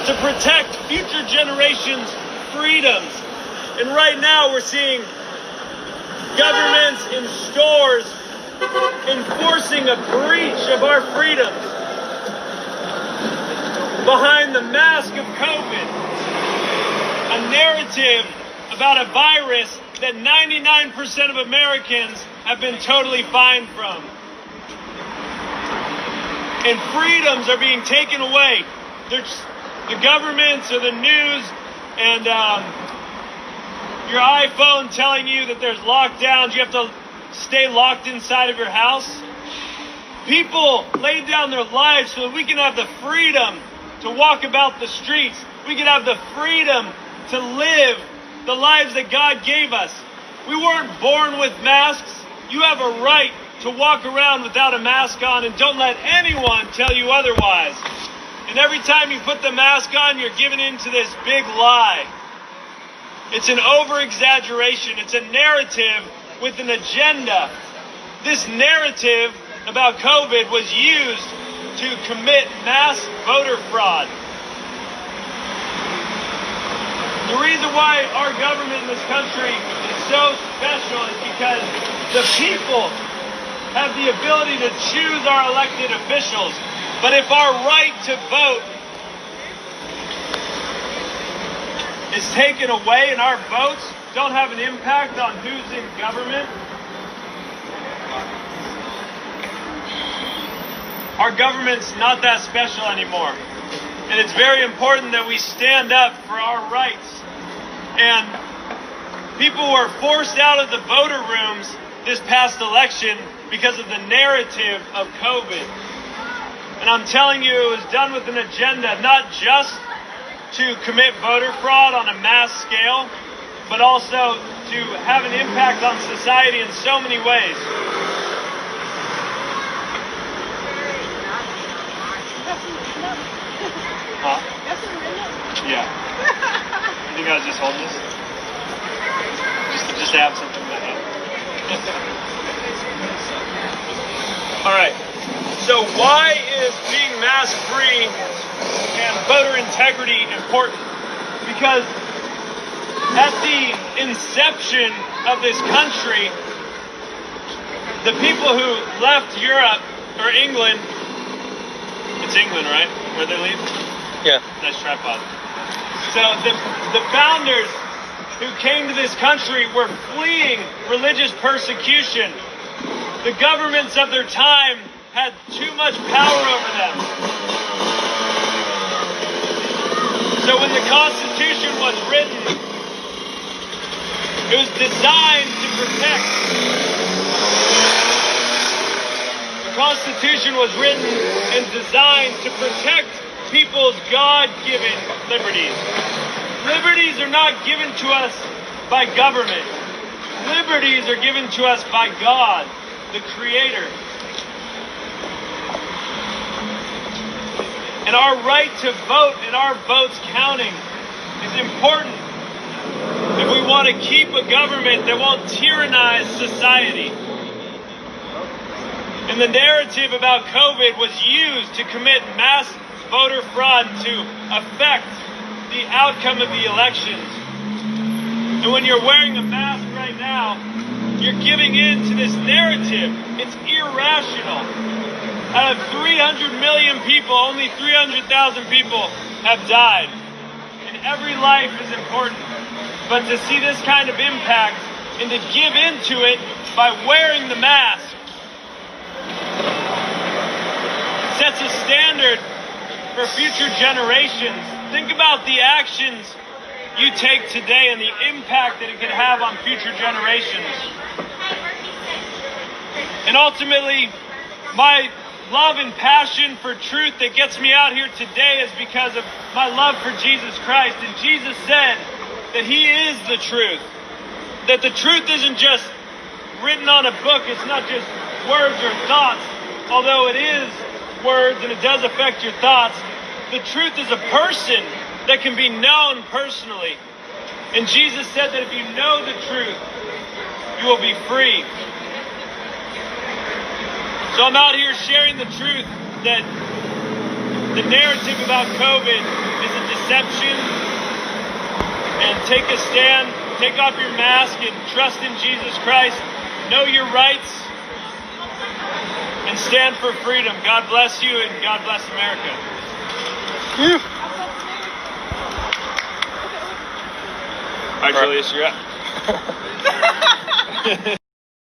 to protect future generations' freedoms. And right now we're seeing governments and stores enforcing a breach of our freedoms behind the mask of COVID, a narrative about a virus that 99% of Americans have been totally fine from. And freedoms are being taken away. The governments or the news and your iPhone telling you that there's lockdowns, you have to stay locked inside of your house. People laid down their lives so that we can have the freedom to walk about the streets. We can have the freedom to live the lives that God gave us. We weren't born with masks. You have a right to walk around without a mask on, and don't let anyone tell you otherwise. And every time you put the mask on, you're giving into this big lie. It's an over-exaggeration. It's a narrative with an agenda. This narrative about COVID was used to commit mass voter fraud. The reason why our government in this country is so special is because the people have the ability to choose our elected officials. But if our right to vote is taken away and our votes don't have an impact on who's in government, our government's not that special anymore. And it's very important that we stand up for our rights. And people were forced out of the voter rooms this past election because of the narrative of COVID. And I'm telling you, it was done with an agenda, not just to commit voter fraud on a mass scale, but also to have an impact on society in so many ways. Huh? Yeah. You think I was just holding this? Just to have something in my hand. All right. So why is being mask-free and voter integrity important? Because at the inception of this country, the people who left Europe or England, it's England, right? Where they leave? Yeah. Nice tripod. So the founders who came to this country were fleeing religious persecution. The governments of their time had too much power over them. So when the Constitution was written, it was designed to protect. The Constitution was written and designed to protect people's God-given liberties. Liberties are not given to us by government. Liberties are given to us by God, the Creator. And our right to vote and our votes counting is important if we want to keep a government that won't tyrannize society. And the narrative about COVID was used to commit mass voter fraud to affect the outcome of the elections. And when you're wearing a mask right now, you're giving in to this narrative. It's irrational. Out of 300 million people, only 300,000 people have died. And every life is important. But to see this kind of impact and to give into it by wearing the mask sets a standard for future generations. Think about the actions you take today and the impact that it can have on future generations. And ultimately, my love and passion for truth that gets me out here today is because of my love for Jesus Christ. And Jesus said that He is the truth. That the truth isn't just written on a book. It's not just words or thoughts. Although it is words and it does affect your thoughts, the truth is a person that can be known personally. And Jesus said that if you know the truth, you will be free. So I'm out here sharing the truth that the narrative about COVID is a deception and take a stand. Take off your mask and trust in Jesus Christ. Know your rights and stand for freedom. God bless you and God bless America. All right, Julius, you're up.